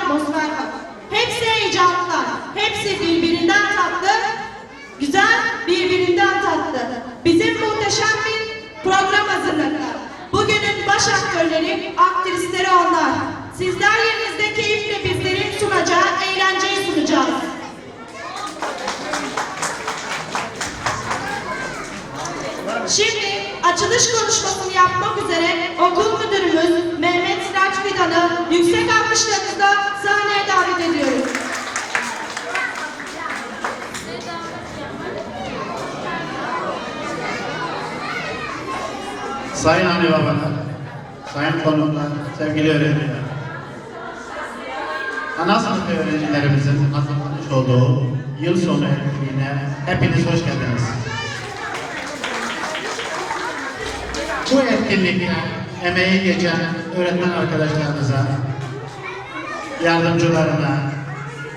atmosfer var. Hepsi heyecanlılar, hepsi birbirinden tatlı, güzel, birbirinden tatlı. Bizim muhteşem bir program hazırladılar. Bugünün baş aktörleri, aktrisleri onlar. Sizler yerinizde keyifle bizlerin sunacağı eğlenceyi sunacağız. Şimdi açılış konuşmasını yapmak üzere okul müdürümüz Mehmet Sıraç Fidan'ı yüksek alkışlarınızla sahneye davet ediyoruz. Sayın anne babalar, sayın konuklar, sevgili öğrenciler. Ana sınıf öğrencilerimizin hazırlamış olduğu yıl sonu etkinliğine hepiniz hoş geldiniz. Bu etkinlikte emeği geçen öğretmen arkadaşlarımıza, yardımcılarına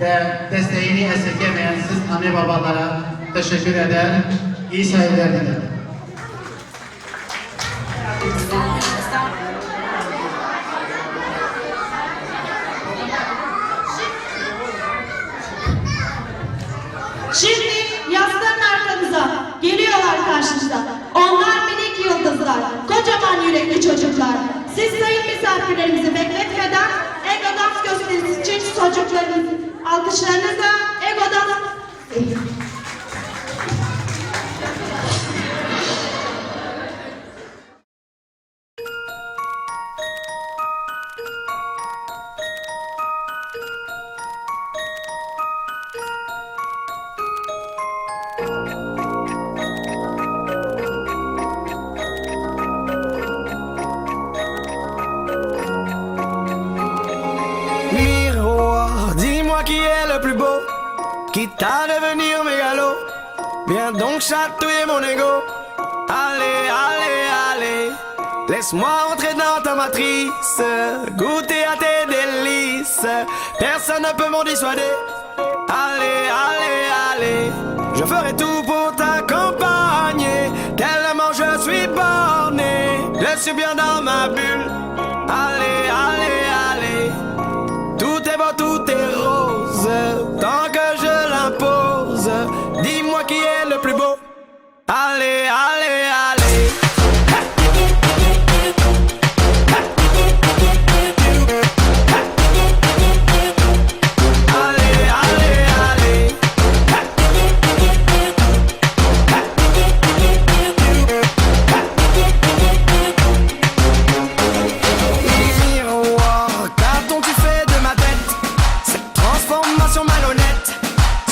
ve desteğini esirgemeyen siz anne babalara teşekkür eder, iyi seyirler dilerim. Şimdi yaslanın arkanıza, geliyorlar karşınıza. Onlar minik yıldızlar, kocaman yürekli çocuklar. Siz sayın misafirlerimizi bekletmeden ego dans gösterisi için çocukların alkışlarınızla ego dans... Miroir, dis-moi qui est le plus beau, quitte à devenir mégalo. Viens donc chatouiller mon ego. Allez, allez, allez, laisse-moi entrer dans ta matrice, goûter à tes délices. Personne ne peut m'en dissuader. Allez, allez, allez, je ferai tout pour t'accompagner. Tellement je suis borné, je suis bien dans ma bulle. Allez, allez, allez, tout est beau, tout est rose, tant que je l'impose. Dis-moi qui est le plus beau. Allez, allez, allez.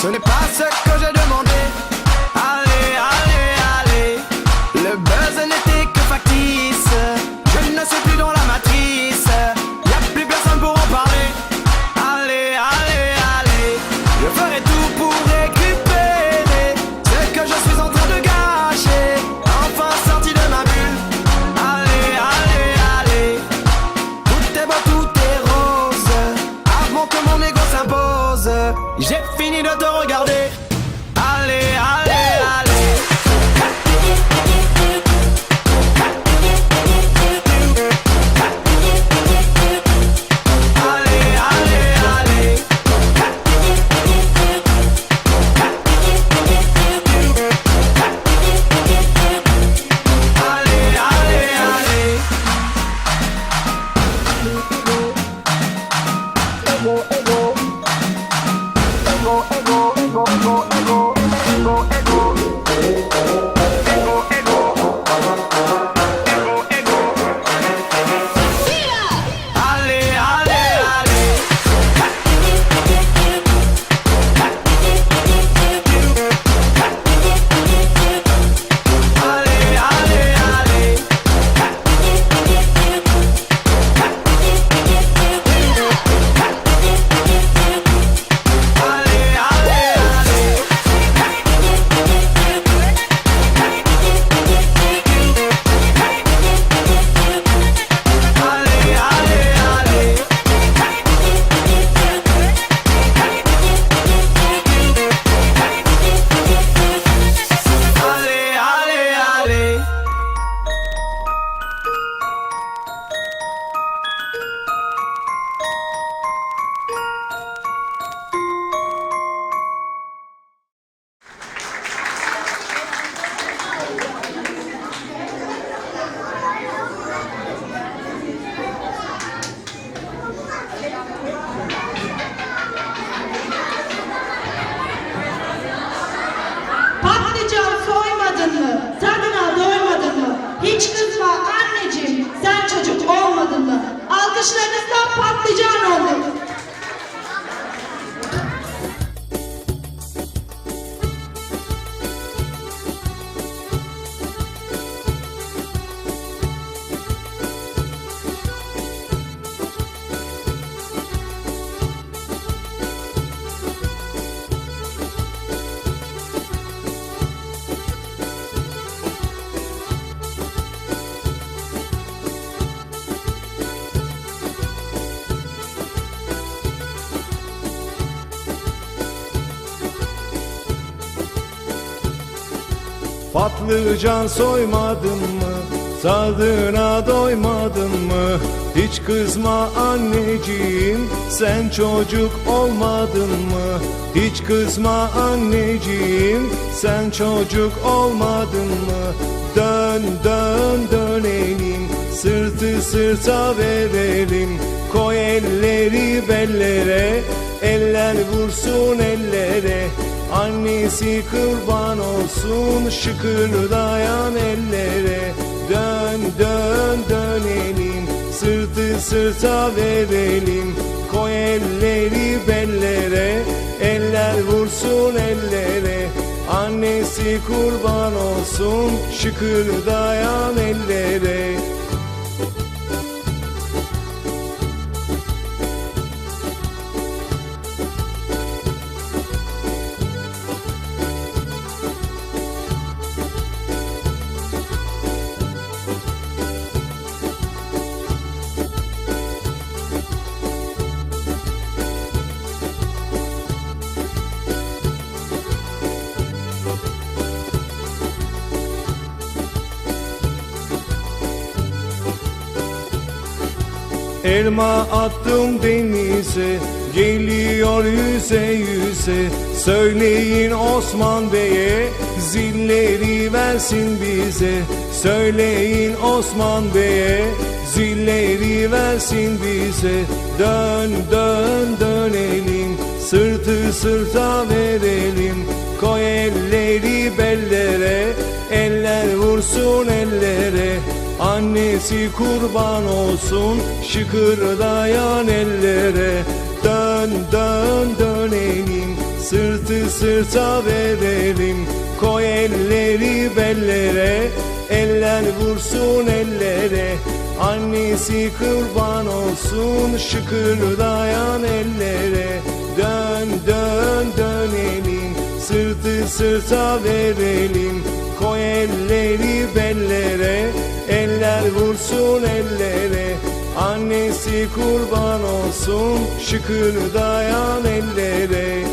Ce n'est pas ce que j'ai demandé. Allez, allez, allez, le buzz n'était que factice. Je ne suis plus dans la matrice, y a plus personne pour en parler. Allez, allez, allez, je ferai tout pour récupérer ce que je suis en train de gâcher. Enfin sorti de ma bulle. Allez, allez, allez, tout est beau, tout est rose, avant que mon ego s'impose. J'ai fini de te regarder. Allez, allez, allez. Patlıcan soymadın mı? Tadına doymadın mı? Hiç kızma anneciğim, sen çocuk olmadın mı? Hiç kızma anneciğim, sen çocuk olmadın mı? Dön dön dönelim, sırtı sırta verelim. Koy elleri bellere, eller vursun ellere. Annesi kurban olsun şıkırdayan ellere. Dön dön dönelim, sırtı sırta verelim. Koy elleri bellere, eller vursun ellere. Annesi kurban olsun şıkırdayan ellere. Elma attım denize, geliyor yüze yüze. Söyleyin Osman Bey'e, zilleri versin bize. Söyleyin Osman Bey'e, zilleri versin bize. Dön dön dönelim, sırtı sırta verelim. Koy elleri bellere, eller vursun ellere. Annesi kurban olsun şıkırdayan ellere. Dön dön dönelim, sırtı sırta verelim. Koy elleri bellere, eller vursun ellere. Annesi kurban olsun şıkırdayan ellere. Dön dön dönelim, sırtı sırta verelim. Koy elleri bellere, eller vursun ellere. Annesi kurban olsun şıkırdayan ellere.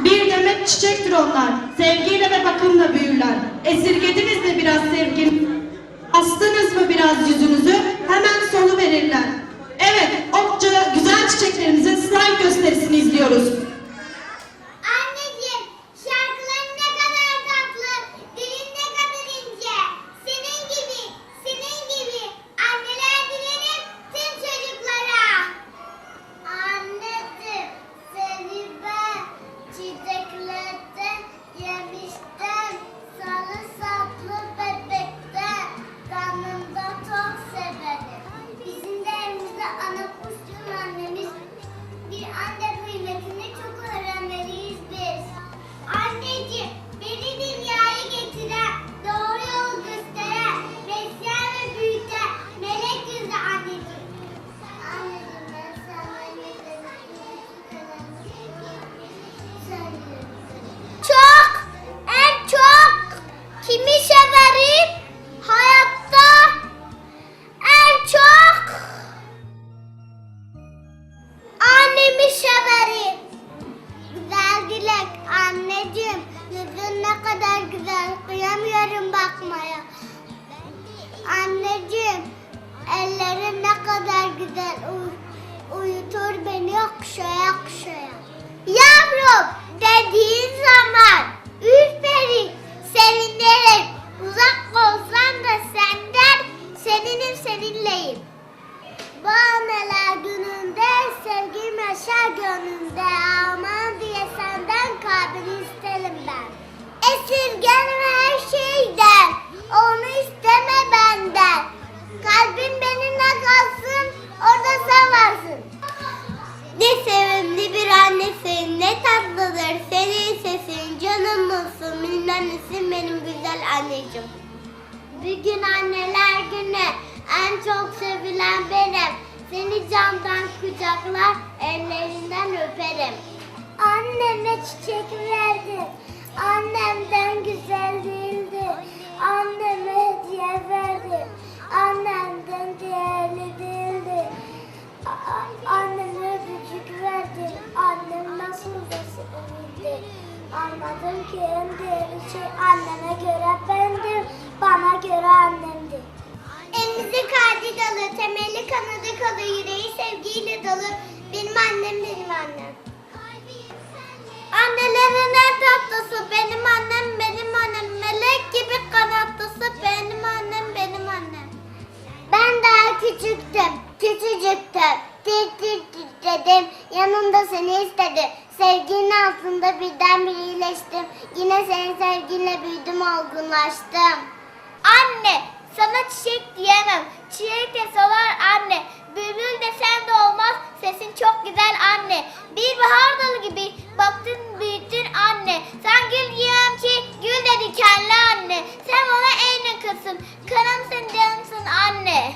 Bir demet çiçektir onlar. Sevgiyle ve bakımla büyürler. Esirgediniz mi biraz sevgin? Astınız mı biraz yüzünüzü? Hemen solu verirler. Evet, o güzel çiçeklerimizin slide gösterisini izliyoruz. Anneciğim, şarkıların ne kadar tatlı, dilin ne kadar ince. Senin gibi anneler dilerim tüm çocuklara. Anneciğim, seni ben çiçeklerden yemişten, sarı saplı bebekten, kanımda çok severim. Bizim de evimizde ana kuşçun annemiz. Bir anne kıymetini çok öğrenmeliyiz biz. Anneciğim, beni dünyaya getiren, doğru yolu gösteren, besleyen ve büyüten melek yüzlü anneciğim. Anneciğim, ben sana ne demek çok, en çok kimi severim hayatta? En çok annemi severim. Güzel dilek anneciğim, yüzün ne kadar güzel, kıyamıyorum bakmaya. Anneciğim, ellerin ne kadar güzel, uyutur beni okşaya okşaya. Yavrum dediğin zaman ürperim, sevinirim. Uzak olsam da senden, seninleyim. Bu anneler gününde sevgim yaşar gönlümde. Aman diye senden kalbini isterim ben. Esirgenme her şeyden, onu isteme benden. Kalbin benimle kalsın, orada sen varsın. Ne sevimli bir annesin, ne tatlıdır senin sesin. Canım olsun, minnanesin benim güzel anneciğim. Bugün anneler günü, en çok sevilen benim. Seni camdan kucaklar, ellerinden öperim. Anneme çiçek verdim, annemden güzel değildi. Anneme hediye verdim, Annemden değerli değildi. Anneme öpücük verdim. Annem nasıl da sevildi. Anladım ki en değerli şey anneme göre bendim, bana göre annemdi. Emzi kalbi dolu, temeli kanadı kalı, yüreği sevgiyle dolu. Benim annem, benim annem. Annelerin en tatlısı benim annem, benim annem. Melek gibi kanatlısı benim annem, benim annem. Ben daha küçüktüm, küçücüktüm. Tir tir titredim, yanımda seni istedim. Sevginin altında birdenbire iyileştim. Yine senin sevginle büyüdüm, olgunlaştım. Anne, sana çiçek diyemem. Çiçek de solar anne. Bülbül desen de olmaz. Sesin çok güzel anne. Bir bahar dalı gibi baktın büyüttün anne. Sen gül diyemem ki gül de dikenli anne. Sen bana en yakınsın. Kanımsın, canımsın anne.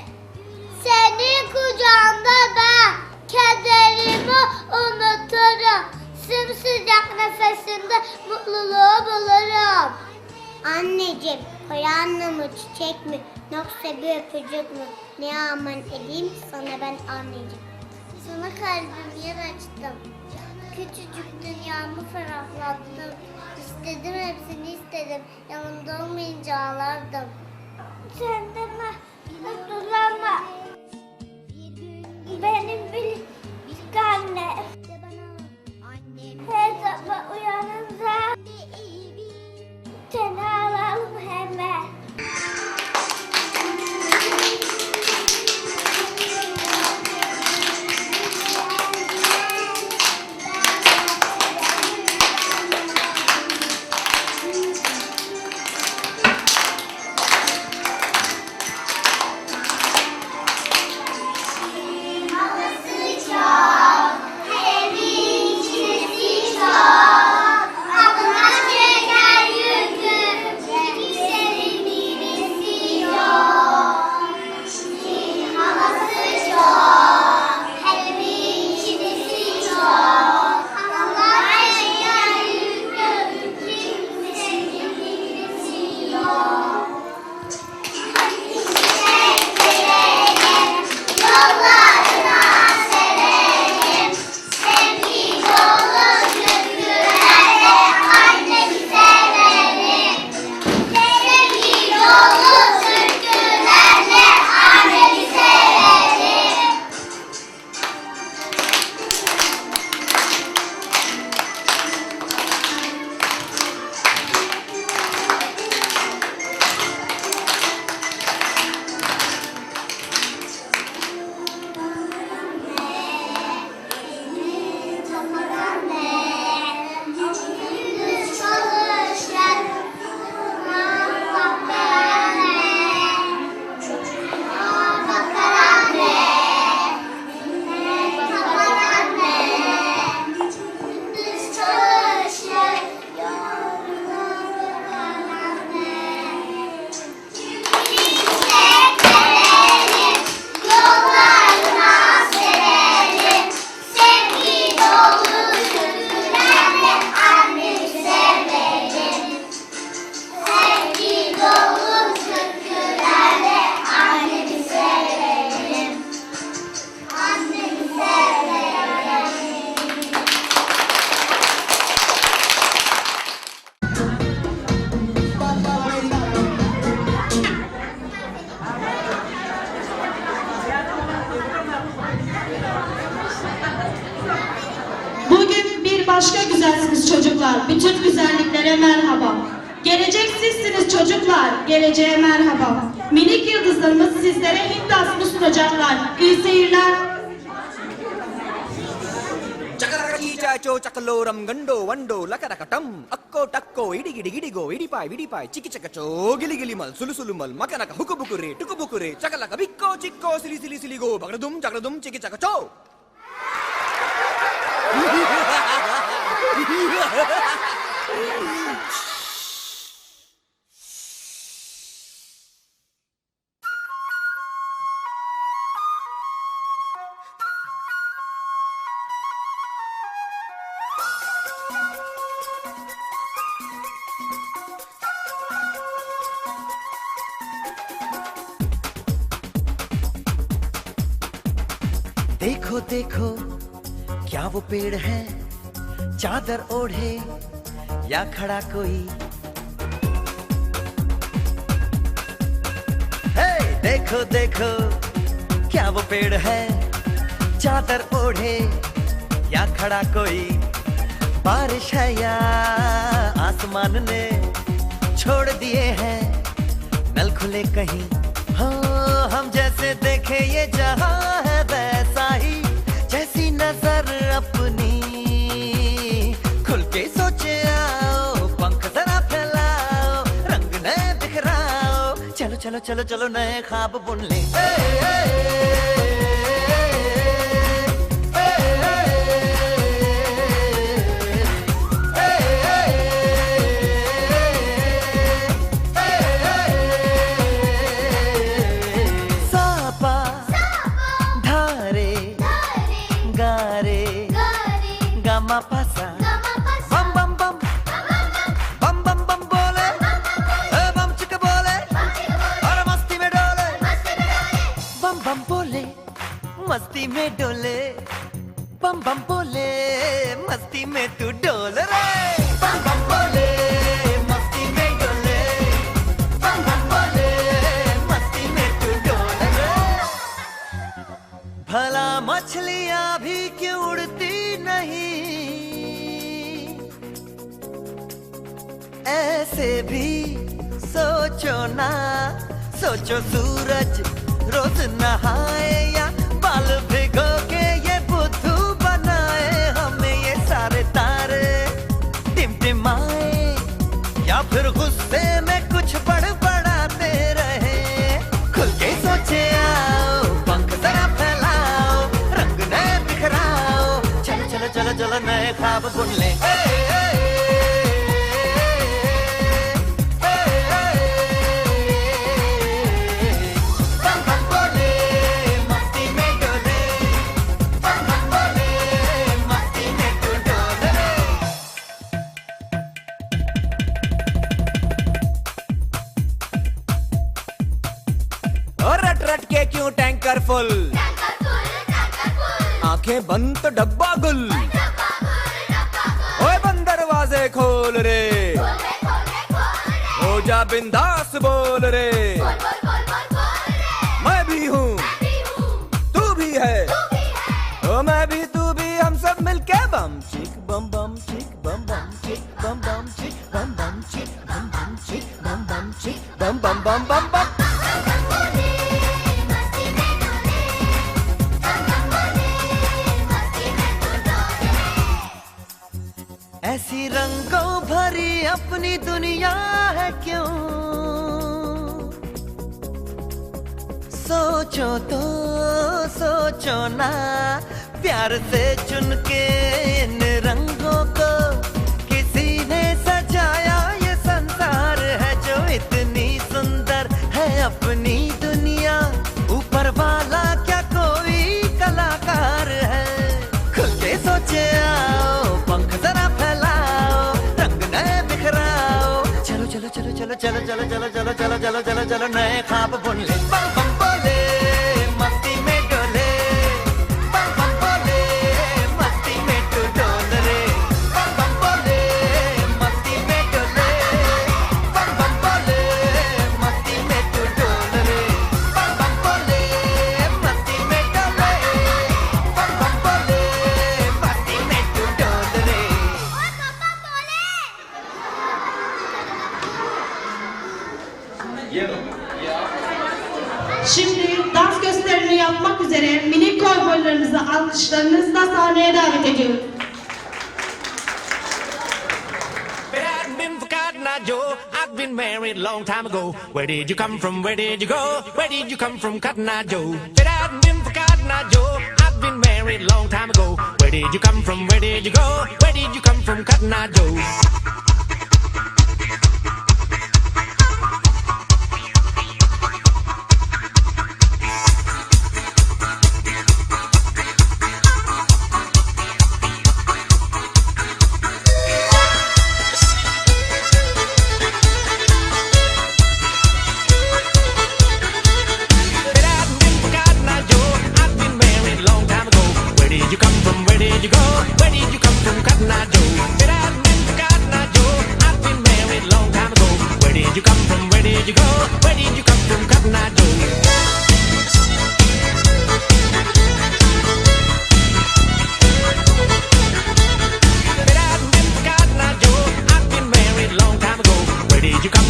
Senin kucağında ben kederimi unuturum. Sımsıcak nefesinde mutluluğu bulurum. Anneciğim, koyan mı çiçek mi, yoksa bir öpücük mü? Ne aman edeyim sana ben anneciğim. Sana kalbimi yer açtım. Küçücük dünyamı ferahlattım. İstedim, hepsini istedim. Yanımda olmayınca ağlardım. Sen de mutlulanma. Benim biricik annem. Her sabah uyanınca seni alalım hemen. başka güzelsiniz çocuklar. Bütün güzelliklere merhaba. Gelecek sizsiniz çocuklar. Geleceğe merhaba. Minik yıldızlarımız sizlere Hint dansını sunacaklar. İyi seyirler. Chacho chakaloram gando wando lakarakatam akko takko idigidi gidigo idipai chiki chakacho gili gili mal sulu sulu mal makanaka hukubukure tukubukure chakalaka bikko chikko sili sili sili go bagradum chiki chakacho. देखो देखो क्या वो पेड़ है, चादर ओढ़े या खड़ा कोई। हे देखो देखो क्या वो पेड़ है, चादर ओढ़े या खड़ा कोई। बारिश है या आसमान ने छोड़ दिए हैं नल खुले कहीं। हाँ हम जैसे देखे ये जहां है वैसा ही, जैसी नजर अपनी खुल के सोचे आओ, पंख जरा फैलाओ, रंग नए बिखराओ। चलो चलो चलो चलो नए ख्वाब बुन ले। Pasa bam bam bam bam bam bam बोले बम चिक बोले और मस्ती में डोले बम बम बोले मस्ती में डोले बम बम बोले मस्ती में तू डोल रे बम बम बोले मस्ती में डोले बम बम बोले मस्ती में तू डोल रे। भला मछलियां भी क्यों उड़ती नहीं, ऐसे भी सोचो ना। सोचो सूरज रोज नहाए या बाल भिगो के ये बुद्धू बनाए। हमें ये सारे तारे टिमटिमाए या फिर गुस्से में कुछ बड़बड़ाते रहे। खुल के सोचे आओ, पंख जरा फैलाओ, रंग नए बिखराओ। चलो चलो चलो चलो नए ख्वाब बुन ले। रट के क्यों टैंकर फुल, आंखें बंद तो डब्बा गुल। ओए बंद दरवाजे खोल रे, हो जा बिंदास बोल रे। मैं भी हूँ तू भी है, ओ मैं भी तू भी, हम सब मिलके बम चिक बम बम चिक बम बम चिक बम बम चिक बम बम चिक बम बम चिक बम बम चिक बम बम बम बम बम। ऐसी रंगों भरी अपनी दुनिया है क्यों, सोचो तो सोचो ना। प्यार से चुन के इन रंगों को किसी ने सजाया। ये संसार है जो इतनी सुंदर है अपनी दुनिया। ऊपर वाला क्या कोई कलाकार है। खुल के सोचे आओ, पंख जरा फैलाओ, रंग नए बिखराओ। चलो चलो चलो चलो चलो चलो चलो चलो चलो चलो चलो चलो नए ख्वाब बुन ले। बम बम बोले मस्ती में डोले, बम बम बोले मस्ती में तू डोल रे। बम बम बोले मस्ती में डोले, बम बम बोले मस्ती में तू डोल रे। बम बम बोले मस्ती में डोले, बम बम बोले मस्ती में तू डोल रे। Şimdi dans gösterilerini yapmak üzere minik kovboylarınızı alkışlarınızla sahneye davet ediyorum. But I've been forgotten, now, Joe. I've been married a long time ago. Where did you come from? Where did you go? Where did you come from, Cotton Eye Joe? But I've been forgotten, now, Joe. I've been married a long time ago. Where did you come from? Where did you go? Where did you come from, Cotton Eye Joe? But I've been forgotten, now, Joe. I've been married a long time ago. did you go? Where did you come from, Cotton Eye Joe? If it hadn't been for Cotton Eye Joe, I'd been married long time ago. Where did you come from? Where did you go? Where did you come from, Cotton Eye Joe? Where did you come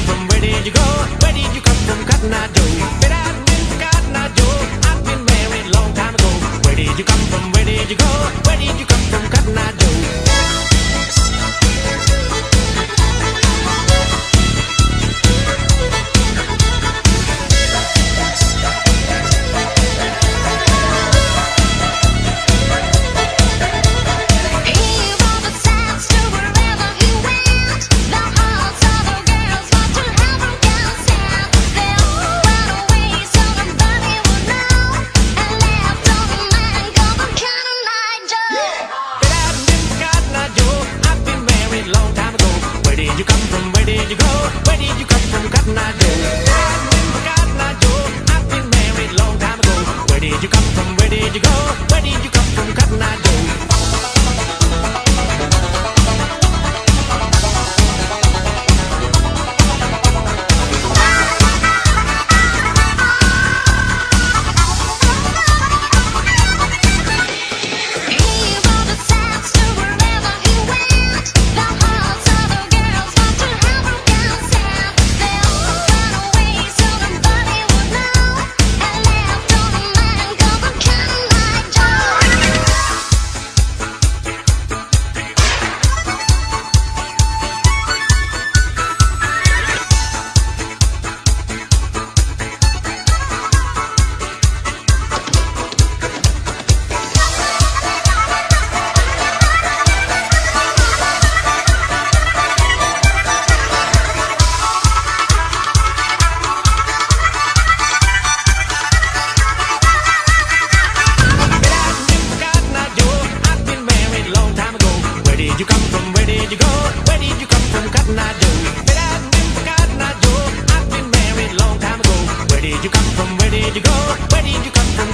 from? Where did you go? Where did you come from, Cotton Eye Joe? If it hadn't been for Cotton Eye Joe, I'd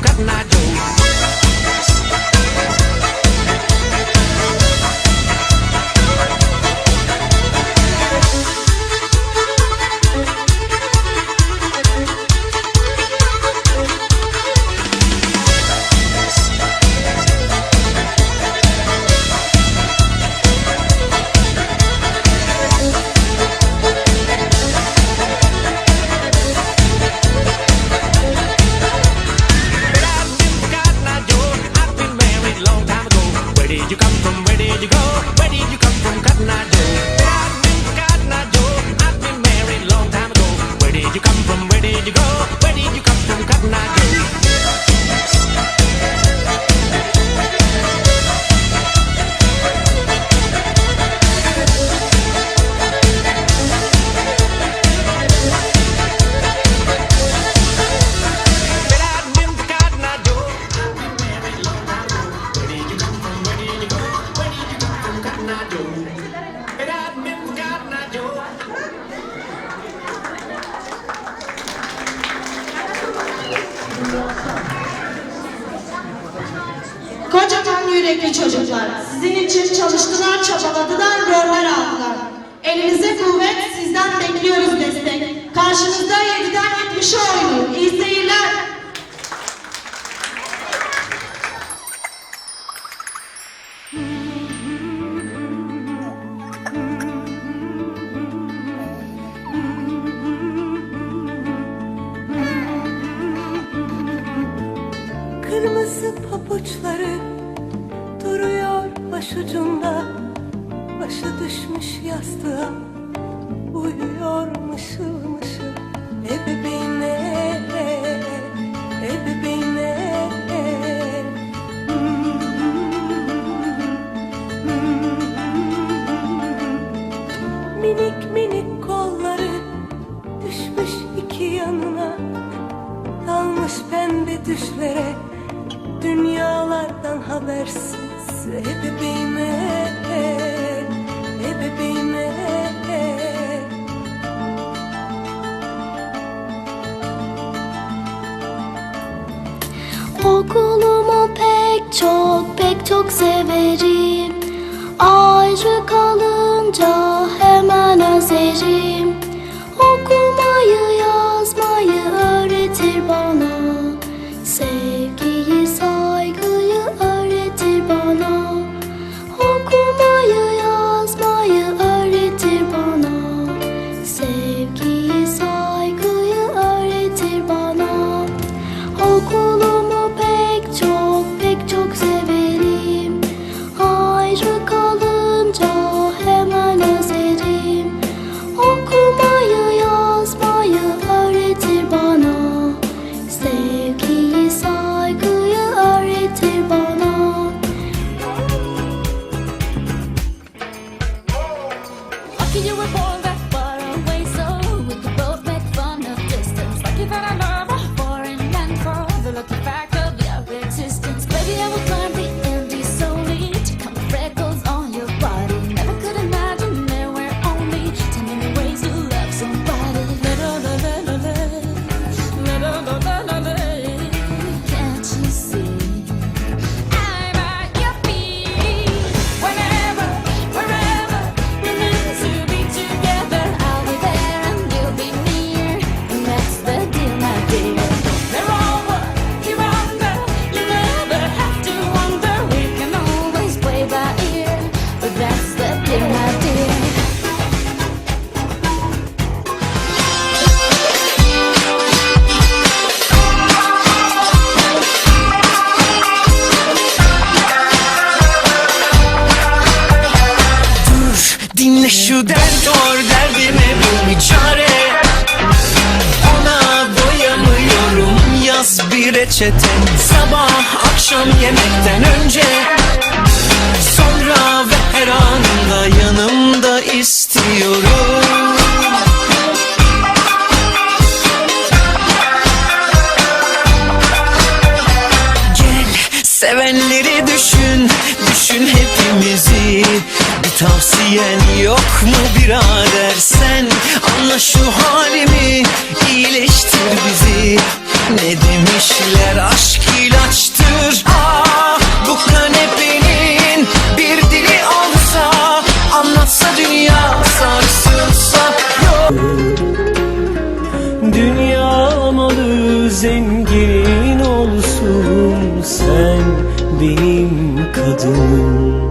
been married long time ago. Where did you come from? Where did you go? Where did you come from, Cotton Eye Joe? Kocaman yürekli çocuklar, sizin için çalıştılar, çabaladılar, roller aldılar. Elinize kuvvet, sizden bekliyoruz destek. Karşınızda 7'den 70'e oynuyor. İyi seyirler. Kırmızı pabuçları duruyor başucunda, başı düşmüş yastığa, uyuyor mışıl mışıl. Bebeğine, bebeğine. Minik minik kolları düşmüş iki yanına, dalmış pembe düşlere, dünyalardan habersiz. Bebeğime, bebeğime. pek çok severim. Ayrı kalınca hemen özlerim. Okumayı yazmayı öğretir bana. Sevgiyi saygıyı öğretir bana. Okumayı yazmayı öğretir bana. Sevgiyi saygıyı öğretir bana. Okulumu pek çok severim. Ayrı kalınca hemen özlerim. Okumayı yazmayı öğretir bana. Sevgiyi saygıyı öğretir bana. Lucky you were born that far away, so we could both make fun of distance. Lucky that I love foreign land for the lucky fact of your existence. Baby, I will climb the Andes solely to count the freckles on your body. Never could imagine there were only too many ways to love somebody. Can't you see? I'm at your feet. Whenever, wherever we're meant to be together, I'll be there and you'll be near. And that's the deal, my dear. They're all what you're under. You never have to wonder. We can always play by ear. But that's the deal, my dear. Dinle şu dert or derdime bul bir çare. Ona doyamıyorum, yaz bir reçete. Sabah akşam yemekten önce, sonra ve her anda yanımda istiyorum. Gel sevenleri düşün, düşün hepimizi. Bir tavsiyen yok mu birader, sen anla şu halimi, iyileştir bizi. Ne demişler, aşk ilaçtır. Ah, bu kanepenin bir dili olsa, anlatsa dünya sarsılsa. Dünya malı zengin olsun, sen benim kadınım.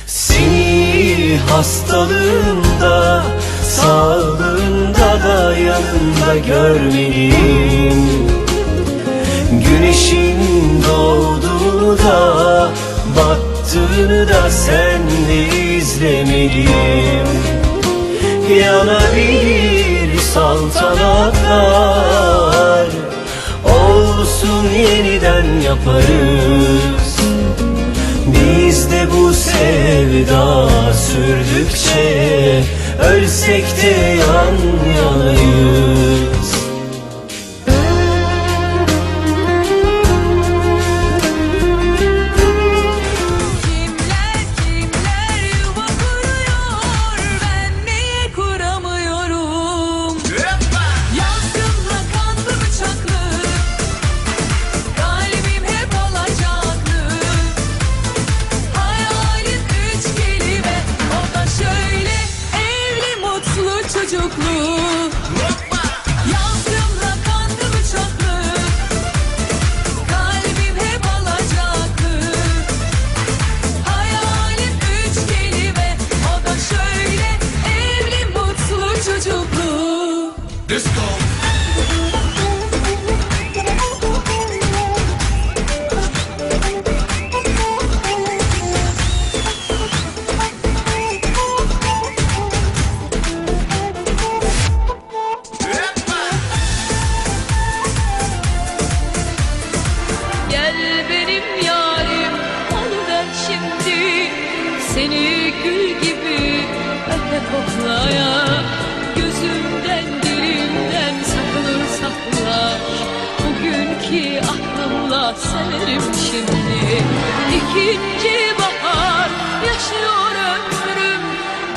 Seni hastalığında, sağlığında da yanında görmeliyim. Güneşin doğduğunu da battığını da senle izlemeliyim. Yanabilir saltanatlar, olsun yeniden yaparız. Biz de bu sevda sürdükçe, ölsek de yan yanayız. Kimler yuva kuruyor, ben niye kuramıyorum? Yazgımla kanlı bıçaklı, kalbim hep alacaklı. Hayalim 3 kelime, o da şöyle: evli mutlu çocuklu. Yazgımla kanlı bıçaklı, kalbim hep alacaklı. Hayalim 3 kelime, o da şöyle: evli mutlu çocuklu. Gel benim yarim, oluver şimdi. Seni gül gibi öpe koklaya. Gözümden dilimden saklı sakla. Bugünkü aklımla severim şimdi. İkinci bahar yaşıyor ömrüm.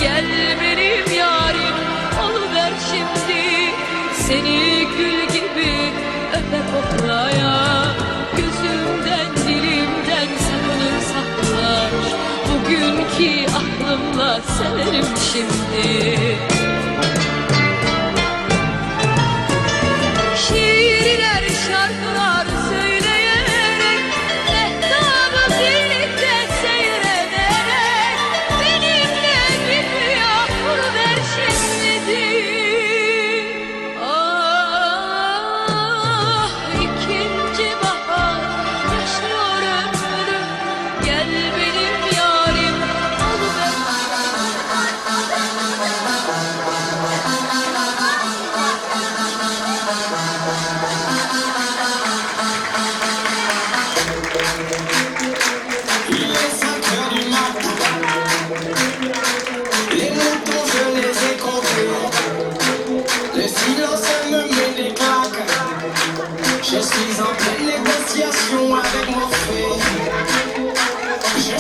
Gel benim yarim, oluver şimdi. Seni gül gibi öpe koklaya. Gözümden dilimden da severim şimdi. Şiirler, şarkılar söyleyerek, mehtabı birlikte seyrederek, benimle bir rüya kuruver şimdi. Ah, ikinci bahar yaşıyor ömrüm, gel benim yarim oluver. Il est 5 heures du matin. Les moutons je les ai comptés. Le silence me met des claques. Je suis en pleine négociation avec mon fait. Je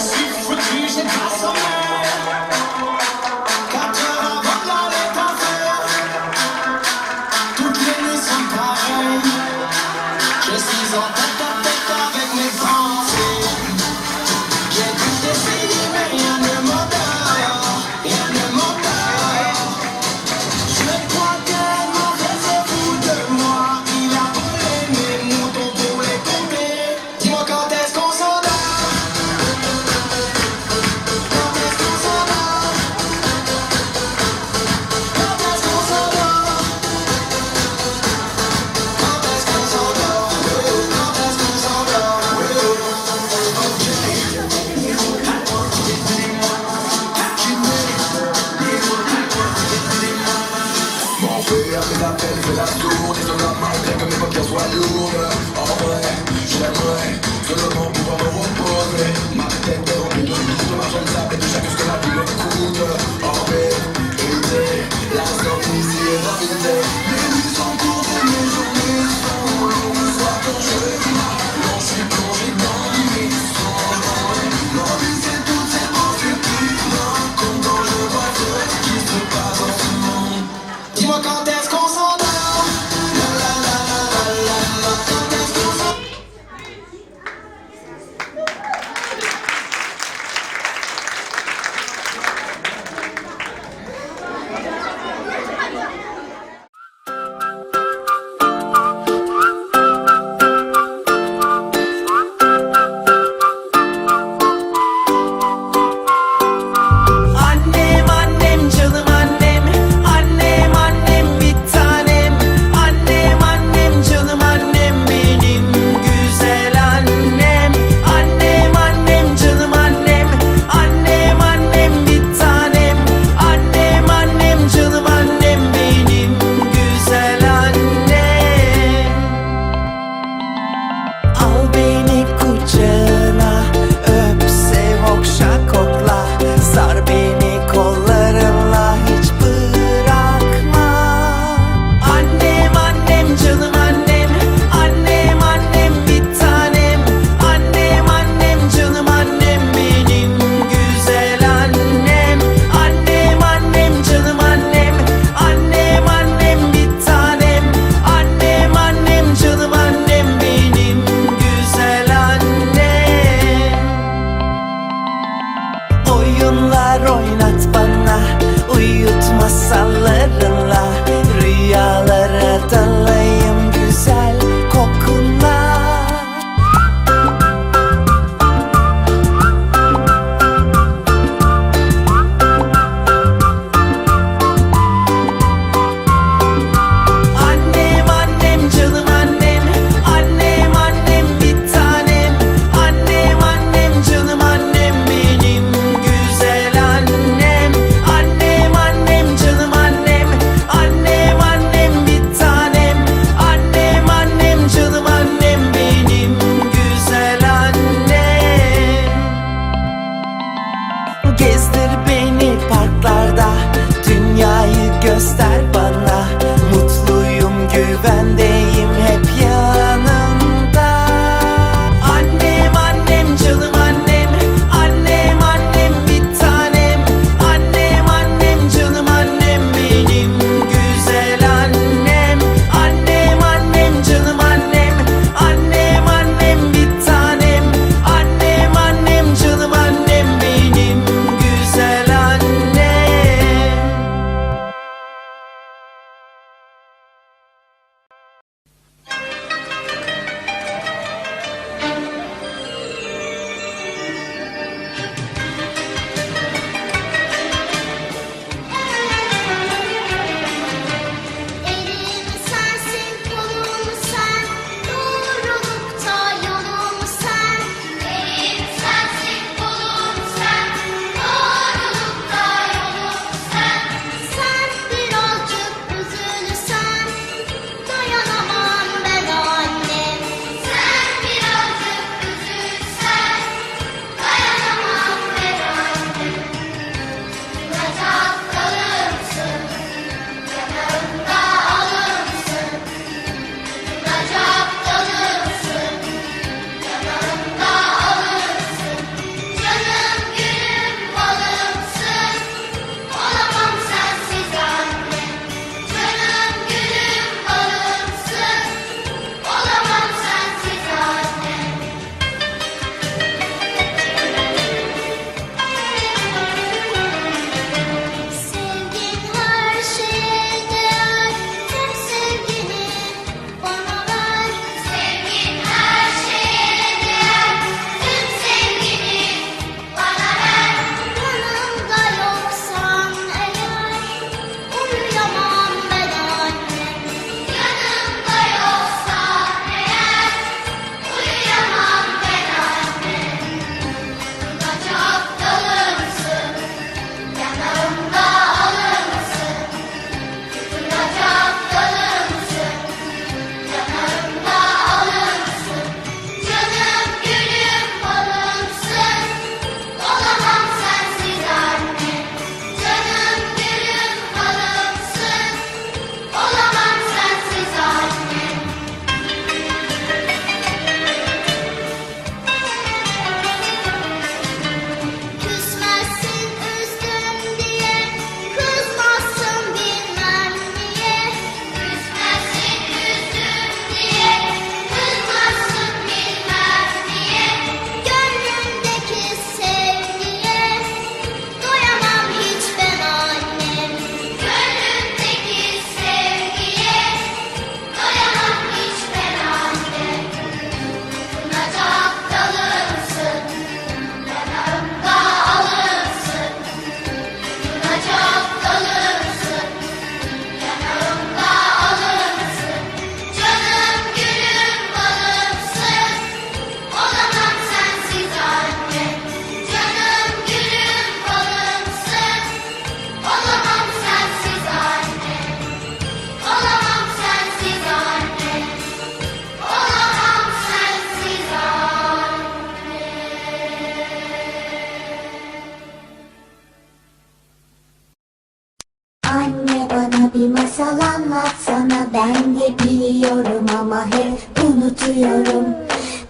bana bir masal anlatsana. Ben de biliyorum ama hep unutuyorum.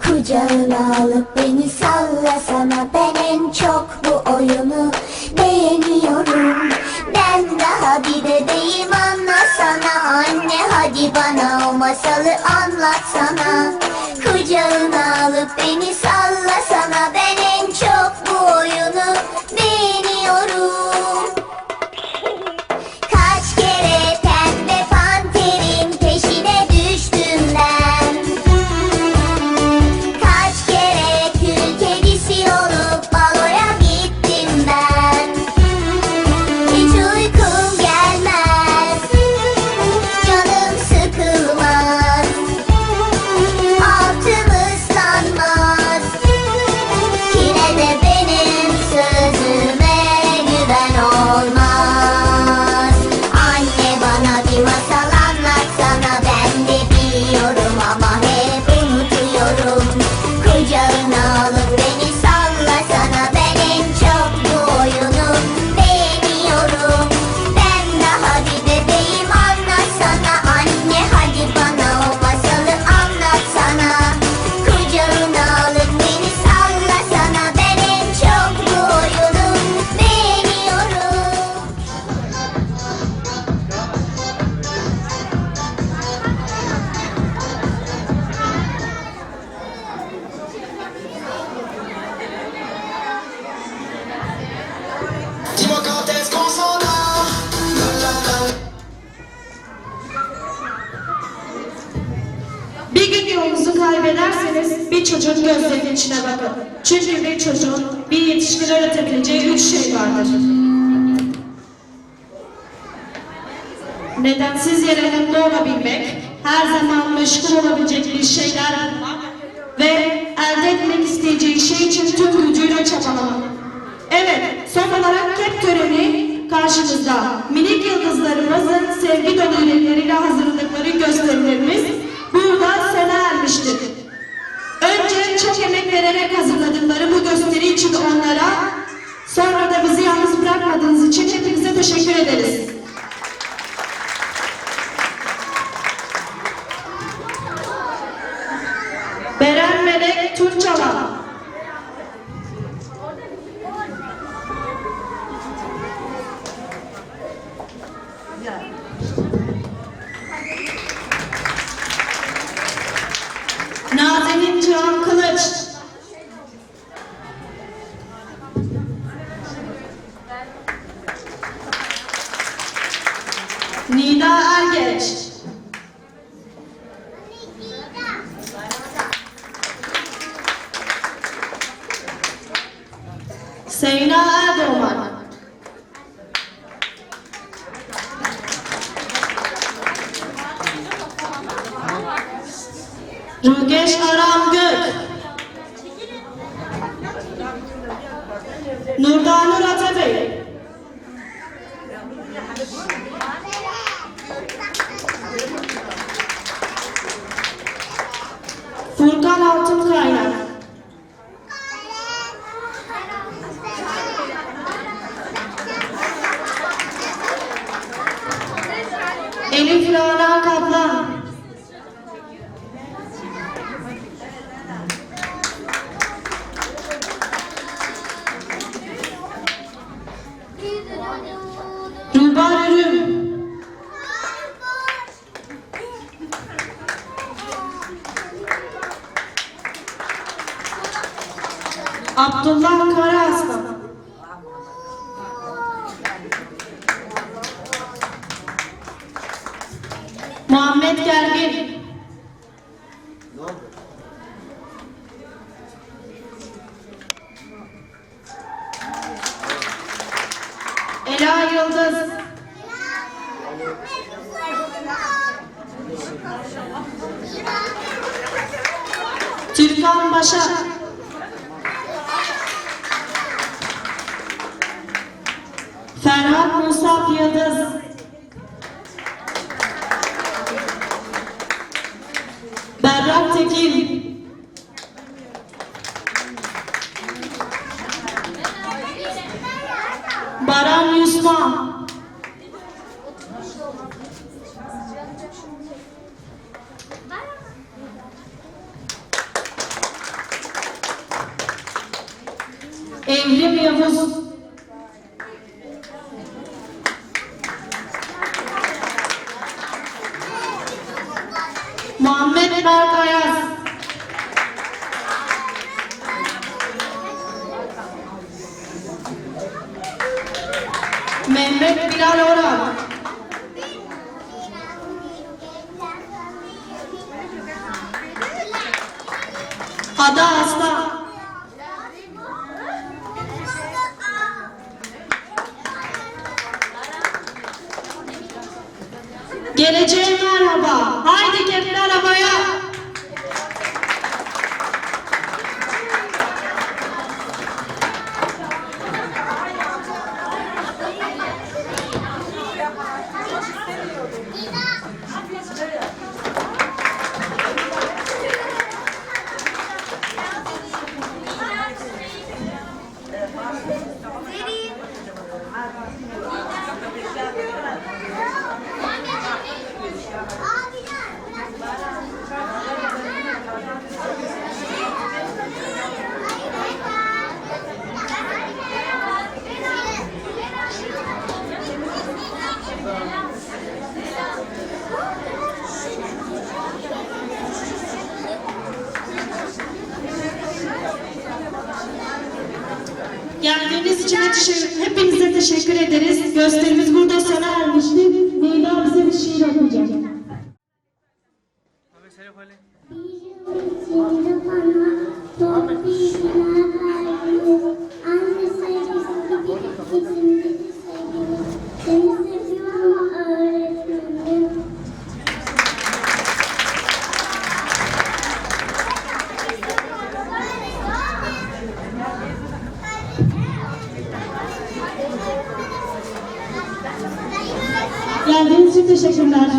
Kucağına alıp beni sallasana. Ben en çok bu oyunu beğeniyorum. Ben daha bir bebeğim, anlasana. Anne hadi bana o masalı anlatsana. Kucağına alıp beni sallasana. Ben en çok bu oyunu beğeniyorum. Kaç kere pembe panterin peşine düştüm ben. Kaç kere kül kedisi olup baloya gittim ben. Hiç uykum gelmez, canım sıkılmaz, altım ıslanmaz. Yine de benim sözüme güven olmaz. Anne bana bir masal anlatsana. Ben de biliyorum ama hep unutuyorum. Kucağına alıp beni sallasana. Ben en çok bu oyunu beğeniyorum. Ben daha bir bebeğim, anlatsana. Anne hadi bana o masalı anlatsana. Kucağına alıp beni sallasana. Ben en çok bu oyunu beğeniyorum. Dis-moi quand est-ce qu'on s'en a. Bir gün yolunuzu kaybederseniz bir çocuğun gözlerinin içine bakın. Çünkü bir çocuğun bir yetişkin öğretebileceği 3 şey vardır. Nedensiz yere mutlu olabilmek, her zaman meşgul olabilecek bir şeyler bulmak ve elde etmek isteyeceği şey için tüm gücüyle çabalamak. Evet, son olarak kep töreni karşınızda. Minik yıldızlarımızın sevgi dolu yürekleriyle hazırladıkları gösterilerimiz burada sona ermiştir. Önce çok emek vererek hazırladıkları bu gösteri için onlara, sonra da bizi yalnız bırakmadığınız için hepinize teşekkür ederiz. Beren Melek Tunçalan. Nazenin Cihan Kılıç. Nida Ergeç. Seyna Erdoğan. Rugeş Aram Gök. Nurdanur Atabey. Furkan Altınkaynak. Elif Rana Kaplan. Rubar Ürüm. Abdullah Karaaslan. Muhammed Gergin. Ela Yıldız. Türkan Başak. Ferhat Musab Yıldız. Berrak Tekin. Baran Yusma. Evrim Yavuz, Muhammed Mert Ayaz, Mehmet Bilal Oral, Ada Aslan, Geleceğe merhaba. Haydi kepli arabaya. Geldiğiniz için hepinize teşekkür ederiz. Gösterimiz burada sona ermişti. Nida bize bir şiir okuyacak. Geldiğiniz için teşekkürler.